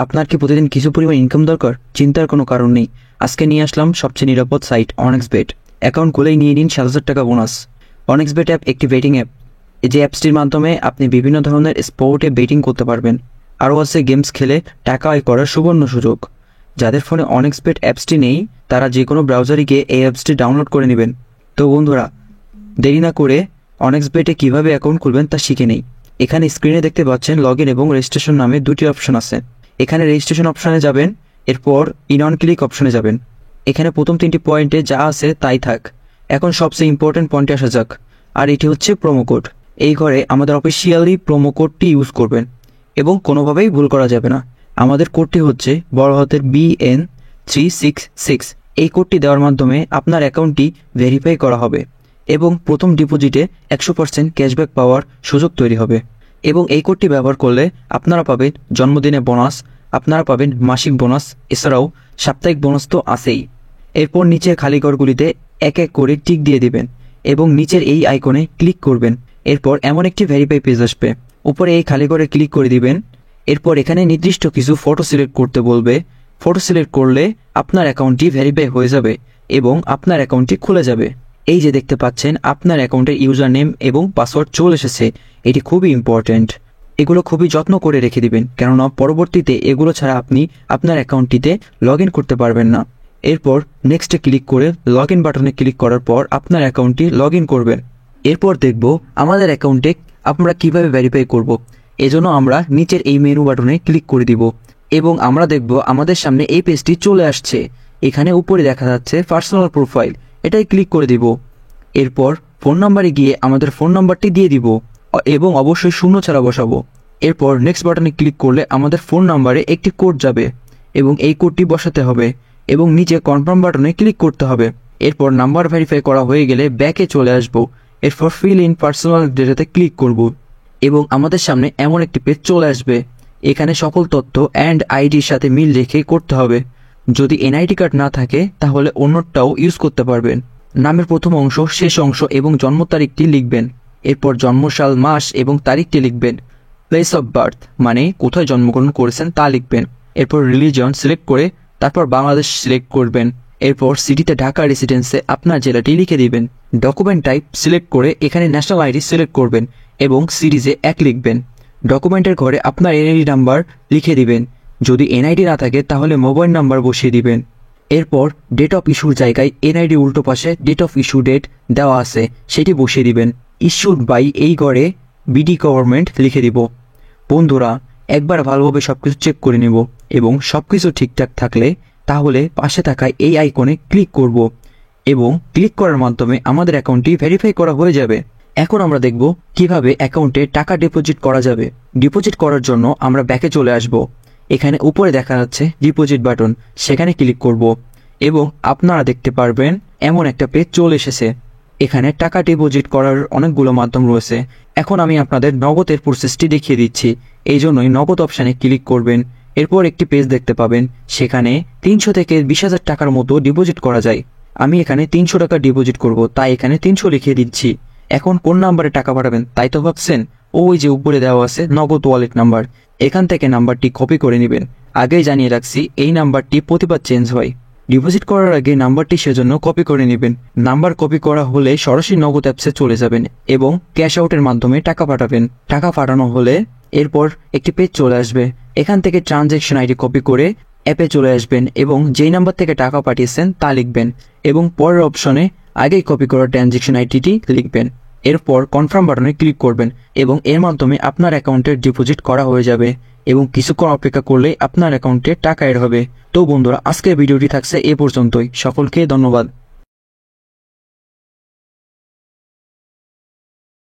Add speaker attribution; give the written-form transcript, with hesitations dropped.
Speaker 1: আপনার কি প্রতিদিন কিছু পরিমাণ ইনকাম দরকার? চিন্তার কোনো কারণ নেই। আজকে নিয়ে আসলাম সবচেয়ে নিরাপদ সাইট অনেক্সবেট। অ্যাকাউন্ট খুলেই নিয়ে নিন ৭,০০০ টাকা বোনাস। অনেক্সবেট অ্যাপ একটি বেটিং অ্যাপ। যে অ্যাপসটির মাধ্যমে আপনি বিভিন্ন ধরনের স্পোর্টে বেটিং করতে পারবেন। আরও আছে গেমস খেলে টাকা আয় করার সুবর্ণ সুযোগ। যাদের ফোনে অনেক্সবেট অ্যাপসটি নেই তারা যে কোনো ব্রাউজারে গিয়ে এই অ্যাপসটি ডাউনলোড করে নেবেন। তো বন্ধুরা, দেরি না করে অনেক্সবেটে কীভাবে অ্যাকাউন্ট খুলবেন তা শিখে নেই। এখানে স্ক্রিনে দেখতে পাচ্ছেন লগ ইন এবং রেজিস্ট্রেশন নামে দুটি অপশন আছে। এখানে রেজিস্ট্রেশন অপশানে যাবেন, এরপর ইন অন ক্লিক অপশনে যাবেন। এখানে প্রথম 3টি পয়েন্টে যা আছে তাই থাক। এখন সবচেয়ে ইম্পর্টেন্ট পয়েন্টে আসা যাক, আর এটি হচ্ছে প্রোমো কোড। এই ঘরে আমাদের অফিসিয়ালি প্রোমো কোডটি ইউজ করবেন এবং কোনোভাবেই ভুল করা যাবে না। আমাদের কোডটি হচ্ছে বড় হাতের BN366। এই কোডটি দেওয়ার মাধ্যমে আপনার অ্যাকাউন্টটি ভেরিফাই করা হবে এবং প্রথম ডিপোজিটে 100% ক্যাশব্যাক পাওয়ার সুযোগ তৈরি হবে। এবং এই কোডটি ব্যবহার করলে আপনারা পাবেন জন্মদিনে বোনাস, আপনারা পাবেন মাসিক বোনাস, এছাড়াও সাপ্তাহিক বোনাস তো আছেই। এরপর নিচের খালি ঘরগুলিতে এক এক করে টিক দিয়ে দিবেন এবং নিচের এই আইকনে ক্লিক করবেন। এরপর এমন একটি ভেরিফাই পেজ আসবে, উপরে এই খালি ঘরে ক্লিক করে দিবেন। এরপর এখানে নির্দিষ্ট কিছু ফটো সিলেক্ট করতে বলবে। ফটো সিলেক্ট করলে আপনার অ্যাকাউন্টটি ভেরিফাই হয়ে যাবে এবং আপনার অ্যাকাউন্টটি খুলে যাবে। এই যে দেখতে পাচ্ছেন আপনার অ্যাকাউন্টের ইউজার নেম এবং পাসওয়ার্ড চলে এসেছে। এটি খুবই ইম্পর্ট্যান্ট। এগুলো খুবই যত্ন করে রেখে দিবেন, কেননা পরবর্তীতে এগুলো ছাড়া আপনি আপনার অ্যাকাউন্টটিতে লগ ইন করতে পারবেন না। এরপর নেক্সটে ক্লিক করে লগ ইন বাটনে ক্লিক করার পর আপনার অ্যাকাউন্টটি লগ ইন করবেন। এরপর দেখব আমাদের অ্যাকাউন্টে আমরা কিভাবে ভেরিফাই করব। এজন্য আমরা নিচের এই মেনু বাটনে ক্লিক করে দিব এবং আমরা দেখব আমাদের সামনে এই পেজটি চলে আসছে। এখানে উপরে দেখা যাচ্ছে পার্সোনাল প্রোফাইল, এটাই ক্লিক করে দিব। এরপর ফোন নাম্বারে গিয়ে আমাদের ফোন নাম্বারটি দিয়ে দিব এবং অবশ্যই শূন্য ছাড়া বসাবো। এরপর নেক্সট বাটনে ক্লিক করলে আমাদের ফোন নাম্বারে একটি কোড যাবে এবং এই কোডটি বসাতে হবে এবং নিচে কনফার্ম বাটনে ক্লিক করতে হবে। এরপর নাম্বার ভেরিফাই করা হয়ে গেলে ব্যাকে চলে আসব। এরপর ফিল ইন পার্সোনাল ডেটাতে ক্লিক করব এবং আমাদের সামনে এমন একটি পেজ চলে আসবে। এখানে সকল তথ্য অ্যান্ড আইডির সাথে মিল রেখে করতে হবে। যদি এনআইডি কার্ড না থাকে তাহলে অন্যটাও ইউজ করতে পারবেন। নামের প্রথম অংশ, শেষ অংশ এবং জন্ম তারিখটি লিখবেন। এরপর জন্মসাল, মাস এবং তারিখটি লিখবেন। প্লেস অফ বার্থ মানে কোথায় জন্মগ্রহণ করেছেন তা লিখবেন। এরপর রিলিজন সিলেক্ট করে তারপর বাংলাদেশ সিলেক্ট করবেন। এরপর সিটিতে ঢাকা রেসিডেন্সে আপনার জেলাটি লিখে দিবেন। ডকুমেন্ট টাইপ সিলেক্ট করে এখানে ন্যাশনাল আইডি সিলেক্ট করবেন এবং সিরিজে 1 লিখবেন। ডকুমেন্টের ঘরে আপনার এনআইডি নাম্বার লিখে দিবেন। যদি এনআইডি না থাকে তাহলে মোবাইল নাম্বার বসিয়ে দিবেন। এরপর ডেট অফ ইস্যুর জায়গায় এনআইডি উল্টো পাশে ডেট অফ ইস্যু ডেট দেওয়া আছে সেটি বসিয়ে দিবেন। ইস্যুড বাই এই ঘরে বিডি গভর্নমেন্ট লিখে দিব। বন্ধুরা, একবার ভালোভাবে সবকিছু চেক করে নেব এবং সবকিছু ঠিকঠাক থাকলে তাহলে পাশে থাকা এই আইকনে ক্লিক করব এবং ক্লিক করার মাধ্যমে আমাদের অ্যাকাউন্টটি ভেরিফাই করা হয়ে যাবে। এখন আমরা দেখব কিভাবে অ্যাকাউন্টে টাকা ডিপোজিট করা যাবে। ডিপোজিট করার জন্য আমরা ব্যাকে চলে আসব। এখানে উপরে দেখা যাচ্ছে ডিপোজিট বাটন, সেখানে ক্লিক করব এবং আপনারা দেখতে পারবেন এমন একটা পেজ চলে এসেছে। এখানে টাকা ডিপোজিট করার অনেকগুলো মাধ্যম রয়েছে। এখন আমি আপনাদের নগদের প্রসেসটি দেখিয়ে দিচ্ছি, এই জন্যই নগদ অপশানে ক্লিক করবেন। এরপর একটি পেজ দেখতে পাবেন, সেখানে 300 থেকে 20,000 টাকার মতো ডিপোজিট করা যায়। আমি এখানে 300 টাকা ডিপোজিট করব, তাই এখানে 300 লিখে দিচ্ছি। এখন কোন নাম্বারে টাকা পাঠাবেন তাই তো ভাবছেন? ওই যে উপরে দেওয়া আছে নগদ ওয়ালেট নাম্বার, এখান থেকে নাম্বারটি কপি করে নেবেন। আগেই জানিয়ে রাখছি এই নাম্বারটি প্রতিবার চেঞ্জ হয়। ডিপোজিট করার আগে নাম্বারটি সেজন্য কপি করে নেবেন। নাম্বার কপি করা হলে সরাসরি নগদ অ্যাপসে চলে যাবেন এবং ক্যাশ আউটের মাধ্যমে টাকা পাঠাবেন। টাকা পাঠানো হলে এরপর একটি পেজ চলে আসবে। এখান থেকে ট্রানজ্যাকশন আইডি কপি করে অ্যাপে চলে আসবেন এবং যেই নাম্বার থেকে টাকা পাঠিয়েছেন তা লিখবেন এবং পরের অপশনে আগেই কপি করা ট্রানজ্যাকশন আইডিটি লিখবেন। এরপর কনফার্ম বাটনে ক্লিক করবেন এবং এর মাধ্যমে আপনার অ্যাকাউন্টের ডিপোজিট করা হয়ে যাবে এবং কিছুক্ষণ অপেক্ষা করলে আপনার অ্যাকাউন্টে টাকা এড হবে। তো বন্ধুরা, আজকের ভিডিওটি থাকছে এ পর্যন্তই। সকলকে ধন্যবাদ।